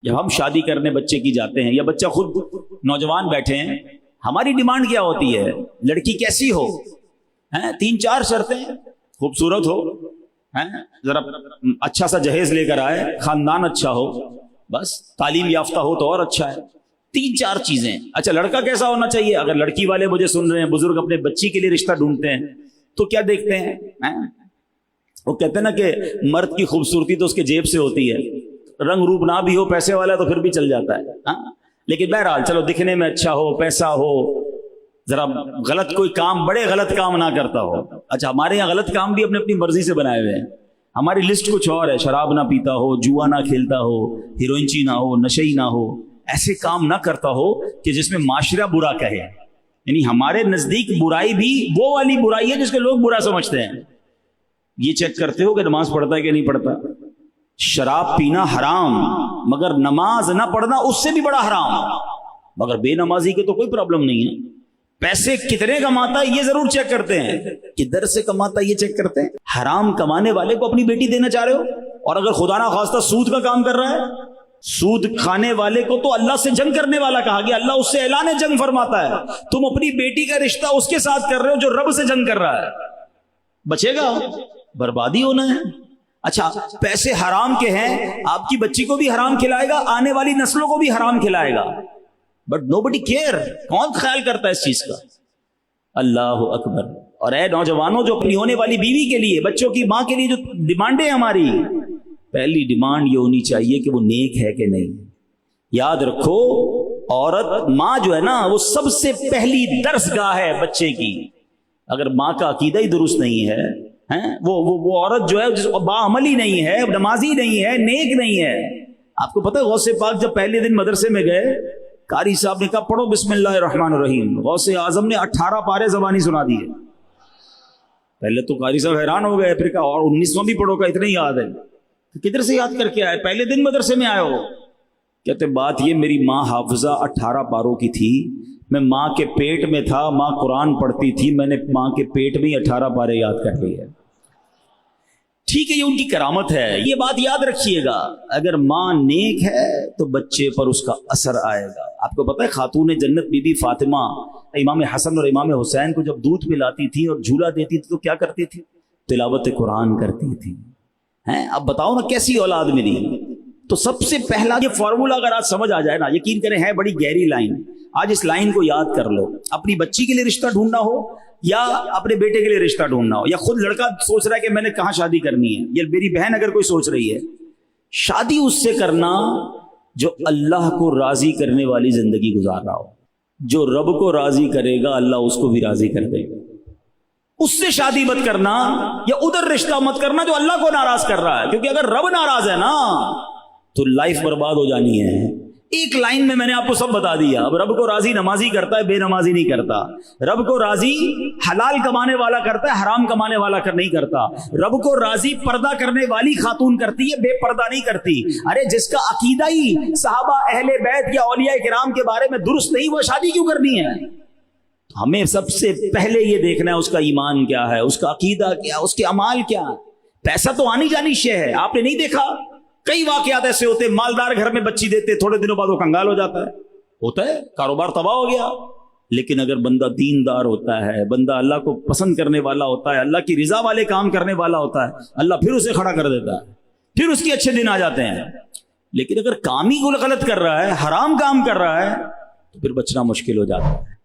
جب ہم شادی کرنے بچے کی جاتے ہیں یا بچہ خود نوجوان بیٹھے ہیں، ہماری ڈیمانڈ کیا ہوتی ہے؟ لڑکی کیسی ہو؟ 3-4 شرطیں، خوبصورت ہو، ذرا اچھا سا جہیز لے کر آئے، خاندان اچھا ہو، بس تعلیم یافتہ ہو تو اور اچھا ہے۔ 3-4 چیزیں۔ اچھا لڑکا کیسا ہونا چاہیے؟ اگر لڑکی والے مجھے سن رہے ہیں، بزرگ اپنے بچی کے لیے رشتہ ڈھونڈتے ہیں تو کیا دیکھتے ہیں؟ وہ کہتے ہیں نا کہ مرد کی خوبصورتی تو اس کے جیب سے ہوتی ہے، رنگ روپ نہ بھی ہو، پیسے والا تو پھر بھی چل جاتا ہے، لیکن بہرحال چلو دکھنے میں اچھا ہو، پیسہ ہو، ذرا غلط کوئی کام، بڑے غلط کام نہ کرتا ہو۔ اچھا ہمارے یہاں غلط کام بھی اپنی مرضی سے بنائے ہوئے ہیں، ہماری لسٹ کچھ اور ہے، شراب نہ پیتا ہو، جوا نہ کھیلتا ہو، ہیروئنچی نہ ہو، نشئی نہ ہو، ایسے کام نہ کرتا ہو کہ جس میں معاشرہ برا کہے۔ یعنی ہمارے نزدیک برائی بھی وہ والی برائی ہے جس کو لوگ برا سمجھتے ہیں۔ یہ چیک کرتے ہو کہ نماز پڑھتا ہے کہ نہیں پڑھتا؟ شراب پینا حرام، مگر نماز نہ پڑھنا اس سے بھی بڑا حرام، مگر بے نمازی کے تو کوئی پرابلم نہیں ہے۔ پیسے کتنے کماتا ہے یہ ضرور چیک کرتے ہیں، کدھر سے کماتا ہے یہ چیک کرتے ہیں۔ حرام کمانے والے کو اپنی بیٹی دینا چاہ رہے ہو، اور اگر خدا نہ خواستہ سود کا کام کر رہا ہے، سود کھانے والے کو تو اللہ سے جنگ کرنے والا کہا گیا، اللہ اس سے اعلان جنگ فرماتا ہے۔ تم اپنی بیٹی کا رشتہ اس کے ساتھ کر رہے ہو جو رب سے جنگ کر رہا ہے، بچے گا، بربادی ہونا ہے۔ اچھا پیسے حرام کے ہیں، آپ کی بچی کو بھی حرام کھلائے گا، آنے والی نسلوں کو بھی حرام کھلائے گا، بٹ نوبڈی کیئر، کون خیال کرتا ہے اس چیز کا؟ اللہ اکبر۔ اور اے نوجوانوں جو اپنی ہونے والی بیوی کے لیے، بچوں کی ماں کے لیے جو ڈیمانڈیں ہماری، پہلی ڈیمانڈ یہ ہونی چاہیے کہ وہ نیک ہے کہ نہیں۔ یاد رکھو عورت، ماں جو ہے نا وہ سب سے پہلی درس گاہ ہے بچے کی۔ اگر ماں کا عقیدہ ہی درست نہیں ہے، وہ عورت جو ہے جس باعملی نہیں ہے، نمازی نہیں ہے، نیک نہیں ہے۔ آپ کو پتہ ہے غوث پاک جب پہلے دن مدرسے میں گئے، قاری صاحب نے کہا پڑھو بسم اللہ الرحمن الرحیم، غوث اعظم نے 18 پارے زبانی سنا دیے۔ پہلے تو قاری صاحب حیران ہو گئے، پھر کہا اور 19واں بھی پڑھو، کا اتنا ہی یاد ہے؟ کدھر سے یاد کر کے آئے؟ پہلے دن مدرسے میں آئے ہو؟ کہتے بات یہ میری ماں حافظہ 18 پاروں کی تھی، میں ماں کے پیٹ میں تھا، ماں قرآن پڑھتی تھی، میں نے ماں کے پیٹ میں ہی 18 پارے یاد کر لی ہے۔ ٹھیک ہے یہ ان کی کرامت ہے، یہ بات یاد رکھیے گا، اگر ماں نیک ہے تو بچے پر اس کا اثر آئے گا۔ آپ کو پتہ ہے خاتون جنت بی بی فاطمہ امام حسن اور امام حسین کو جب دودھ پلاتی تھی اور جھولا دیتی تھی تو کیا کرتی تھی؟ تلاوت قرآن کرتی تھی۔ اب بتاؤ نا کیسی اولاد ملی؟ تو سب سے پہلا یہ فارمولا اگر آج سمجھ آ جائے نا، یقین کریں ہے بڑی گہری لائن، آج اس لائن کو یاد کر لو۔ اپنی بچی کے لیے رشتہ ڈھونڈنا ہو یا اپنے بیٹے کے لیے رشتہ ڈھونڈنا ہو، یا خود لڑکا سوچ رہا ہے کہ میں نے کہاں شادی کرنی ہے، یا میری بہن اگر کوئی سوچ رہی ہے، شادی اس سے کرنا جو اللہ کو راضی کرنے والی زندگی گزار رہا ہو۔ جو رب کو راضی کرے گا اللہ اس کو بھی راضی کر دے گا۔ اس سے شادی مت کرنا، یا ادھر رشتہ مت کرنا جو اللہ کو ناراض کر رہا ہے، کیونکہ اگر رب ناراض ہے نا تو لائف برباد ہو جانی ہے۔ ایک لائن میں نے آپ کو سب بتا دیا۔ اب رب کو راضی نمازی کرتا ہے، بے نمازی نہیں کرتا۔ رب کو راضی حلال کمانے والا کرتا ہے، حرام کمانے والا نہیں کرتا۔ رب کو راضی پردہ کرنے والی خاتون کرتی ہے، بے پردہ نہیں کرتی۔ ارے جس کا عقیدہ ہی صحابہ اہل بیت یا اولیاء کرام کے بارے میں درست نہیں، وہ شادی کیوں کرنی ہے؟ ہمیں سب سے پہلے یہ دیکھنا ہے اس کا ایمان کیا ہے، اس کا عقیدہ کیا، اس کے اعمال کیا۔ پیسہ تو آنی جانی شے ہے، آپ نے نہیں دیکھا کئی واقعات ایسے ہوتے، مالدار گھر میں بچی دیتے، تھوڑے دنوں بعد وہ کنگال ہو جاتا ہے، ہوتا ہے، کاروبار تباہ ہو گیا۔ لیکن اگر بندہ دیندار ہوتا ہے، بندہ اللہ کو پسند کرنے والا ہوتا ہے، اللہ کی رضا والے کام کرنے والا ہوتا ہے، اللہ پھر اسے کھڑا کر دیتا ہے، پھر اس کے اچھے دن آ جاتے ہیں۔ لیکن اگر کام ہی غلط کر رہا ہے، حرام کام کر رہا ہے، تو پھر بچنا مشکل ہو جاتا ہے۔